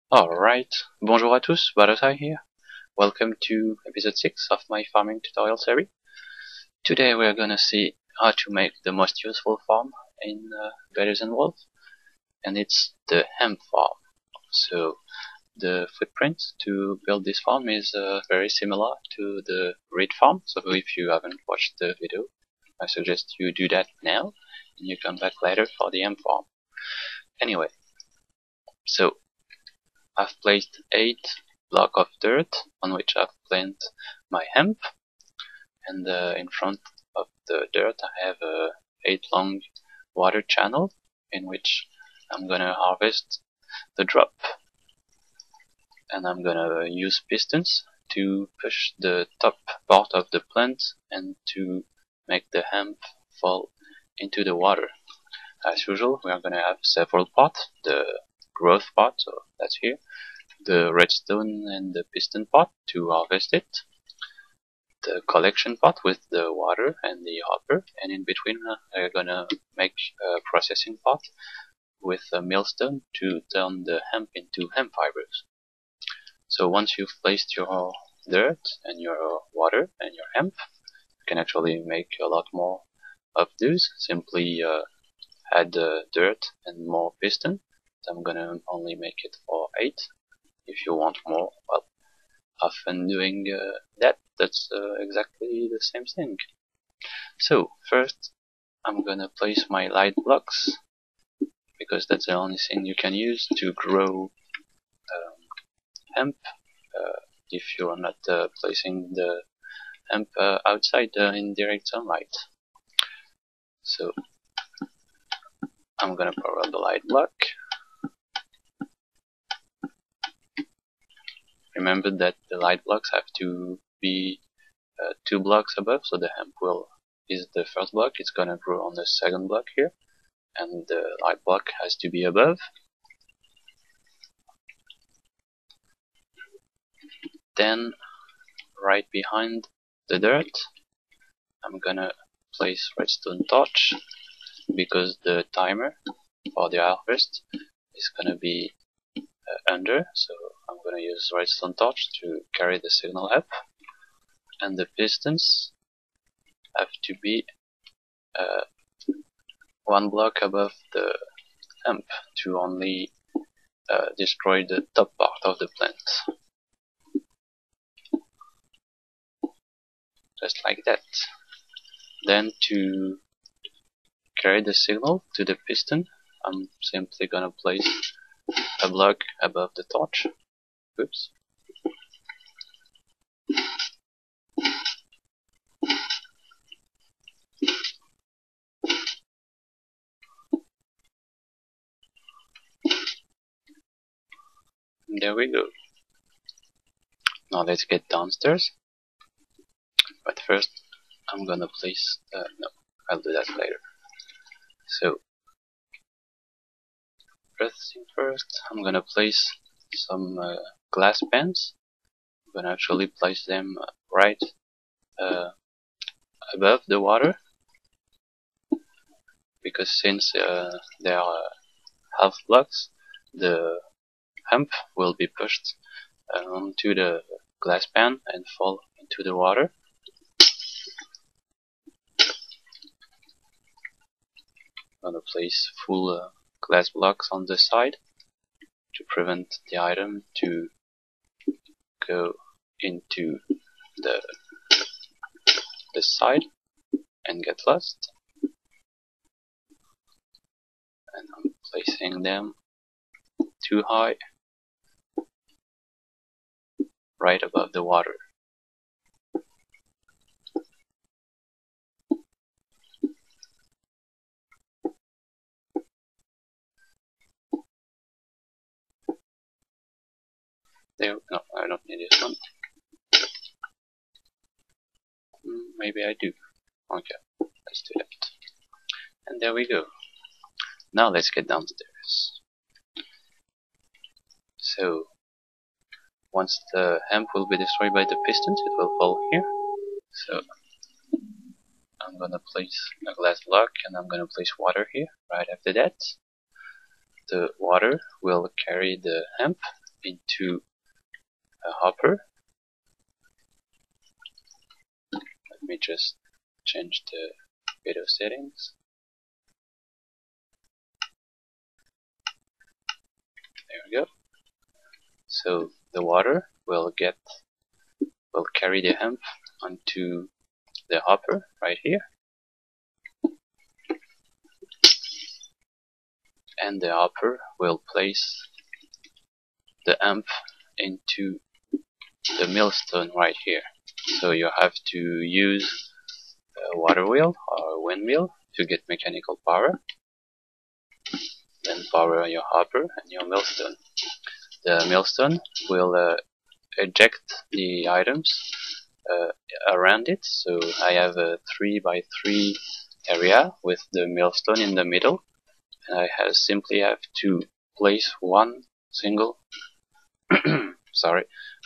Alright, bonjour à tous, Battosay here. Welcome to episode 6 of my farming tutorial series. Today we are gonna see how to make the most useful farm in Battosay and Wolves, and it's the hemp farm. So the footprint to build this farm is very similar to the reed farm, so if you haven't watched the video, I suggest you do that now, and you come back later for the hemp farm. Anyway, so I've placed 8 blocks of dirt on which I've planted my hemp, and in front of the dirt I have a 8 long water channel in which I'm gonna harvest the drop, and I'm gonna use pistons to push the top part of the plant and to make the hemp fall into the water. As usual, we are gonna have several parts. The growth part, so that's here, the redstone and the piston pot to harvest it, the collection pot with the water and the hopper, and in between I'm gonna make a processing pot with a millstone to turn the hemp into hemp fibers. So once you've placed your dirt and your water and your hemp, you can actually make a lot more of those. Simply add dirt and more piston. So I'm gonna only make it for 8. If you want more, well, often doing that's exactly the same thing. So first I'm gonna place my light blocks, because that's the only thing you can use to grow hemp if you're not placing the hemp outside in direct sunlight. So I'm gonna power on the light block. Remember that the light blocks have to be 2 blocks above, so the hemp is the first block, it's gonna grow on the second block here, and the light block has to be above. Then right behind the dirt I'm gonna place redstone torch, because the timer for the harvest is gonna be under, so I'm gonna use redstone torch to carry the signal up, and the pistons have to be 1 block above the hemp to only destroy the top part of the plant. Just like that. Then to carry the signal to the piston, I'm simply gonna place a block above the torch. Oops. There we go. Now let's get downstairs. But first I'm gonna place, no, I'll do that later. So first thing first, I'm gonna place some glass pans. I'm gonna actually place them right above the water, because since they are half blocks, the hemp will be pushed onto the glass pan and fall into the water. I'm gonna place full glass blocks on the side to prevent the item to go into the side and get lost. And I'm placing them too high, right above the water. There, no, I don't need this one. Maybe I do. Okay, let's do that. And there we go. Now let's get downstairs. So once the hemp will be destroyed by the pistons, it will fall here. So I'm gonna place a glass block, and I'm gonna place water here right after that. The water will carry the hemp into a hopper. Let me just change the video settings. There we go. So the water will carry the hemp onto the hopper right here, and the hopper will place the hemp into the millstone right here. So you have to use a water wheel or windmill to get mechanical power, then power your hopper and your millstone. The millstone will eject the items around it. So I have a 3x3 area with the millstone in the middle, and I simply have to place one single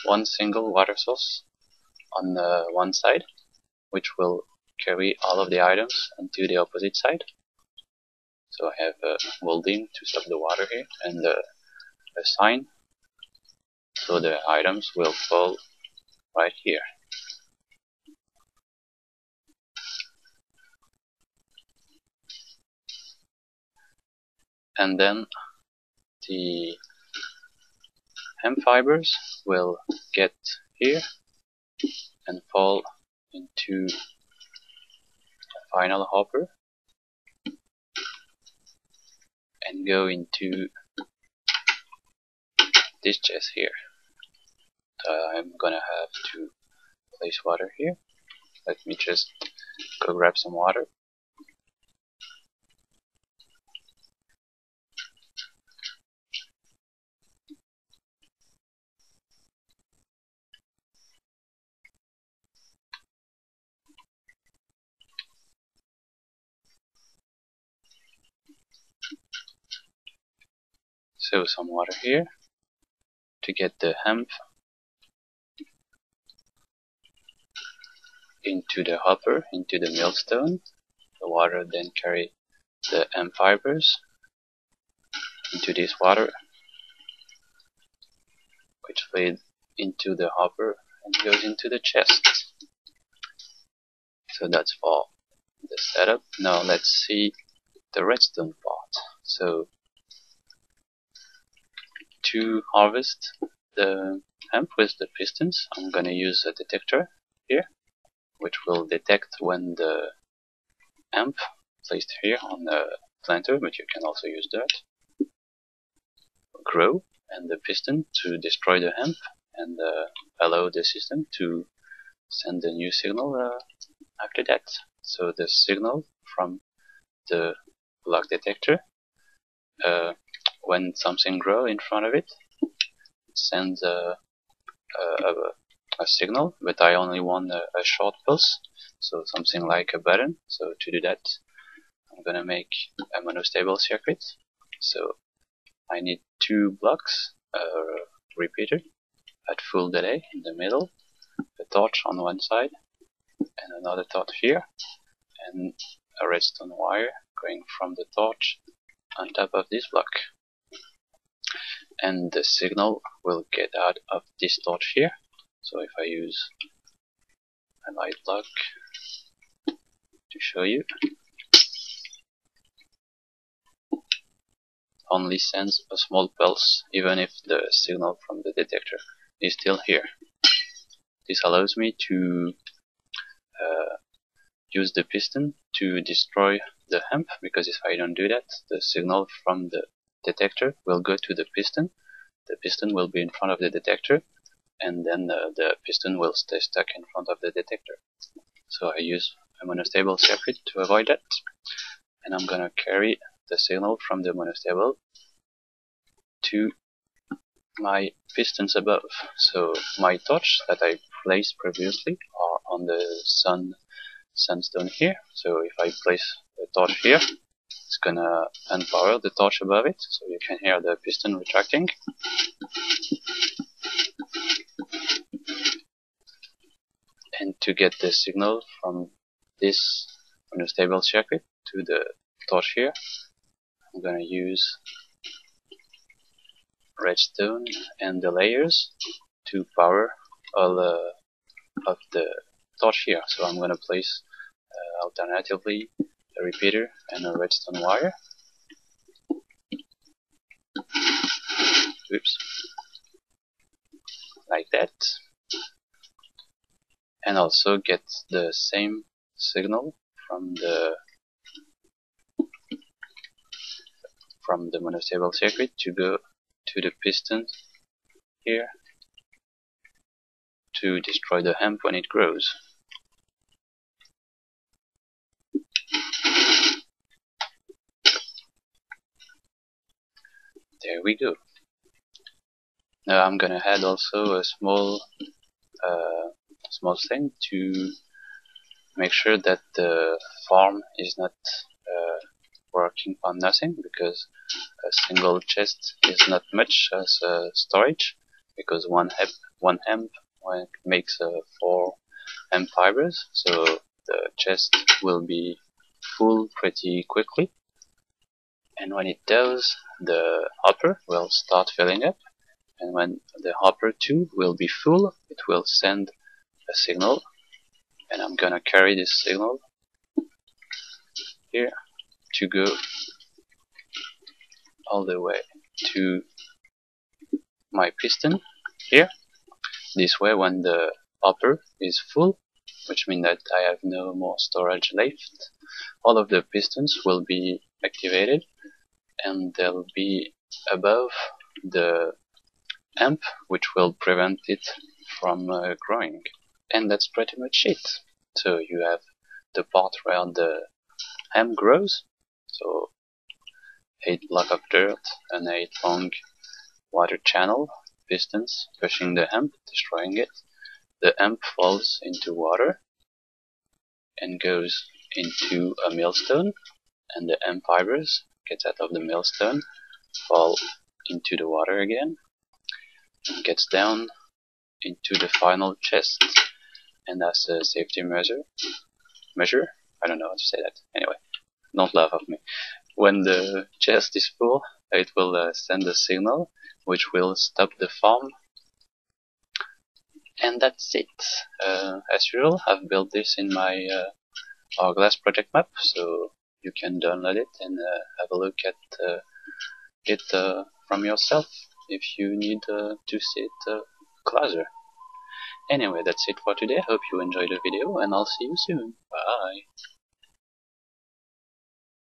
one single water source on one side, which will carry all of the items onto the opposite side. So I have a molding to stop the water here, and a sign, so the items will fall right here. And then the hemp fibers will get here and fall into a final hopper and go into this chest here. I'm gonna have to place water here. Let me just go grab some water. So some water here to get the hemp into the hopper, into the millstone. The water then carry the hemp fibers into this water, which feed into the hopper and goes into the chest. So that's for the setup. Now let's see the redstone part. So to harvest the hemp with the pistons, I'm gonna use a detector here, which will detect when the hemp placed here on the planter, but you can also use that, grow, and the piston to destroy the hemp and allow the system to send a new signal after that. So the signal from the block detector, when something grows in front of it, it sends a signal, but I only want a short pulse, so something like a button. So to do that, I'm gonna make a monostable circuit. So I need two blocks, a repeater at full delay in the middle, a torch on one side, and another torch here, and a redstone wire going from the torch on top of this block. And the signal will get out of this torch here. So if I use a light block to show you, only sends a small pulse even if the signal from the detector is still here. This allows me to use the piston to destroy the hemp, because if I don't do that, the signal from the detector will go to the piston will be in front of the detector, and then the piston will stay stuck in front of the detector. So I use a monostable circuit to avoid that, and I'm gonna carry the signal from the monostable to my pistons above. So my torch that I placed previously are on the sandstone here. So if I place the torch here, it's gonna unpower the torch above it, so you can hear the piston retracting. And to get the signal from this monostable circuit to the torch here, I'm gonna use redstone and the layers to power all of the torch here. So I'm gonna place alternatively a repeater and a redstone wire. Oops. Like that. And also get the same signal from the monostable circuit to go to the piston here to destroy the hemp when it grows. There we go. Now I'm gonna add also a small thing to make sure that the farm is not working on nothing, because a single chest is not much as storage, because one hemp makes 4 hemp fibers, so the chest will be full pretty quickly. And when it does, the hopper will start filling up, and when the hopper too will be full, it will send a signal, and I'm gonna carry this signal here to go all the way to my piston here. This way, when the hopper is full, which means that I have no more storage left, all of the pistons will be activated and they'll be above the hemp, which will prevent it from growing. And that's pretty much it. So you have the part where the hemp grows, so 8 block of dirt and 8 long water channel pistons pushing the hemp, destroying it. The hemp falls into water and goes into a millstone, and the hemp fibers get out of the millstone, fall into the water again, and gets down into the final chest. And as a safety measure, I don't know how to say that. Anyway, don't laugh at me. When the chest is full, it will send a signal which will stop the farm. And that's it. As usual, I've built this in my Hourglass project map, so you can download it and have a look at it from yourself if you need to see it closer. Anyway, that's it for today. Hope you enjoyed the video, and I'll see you soon. Bye!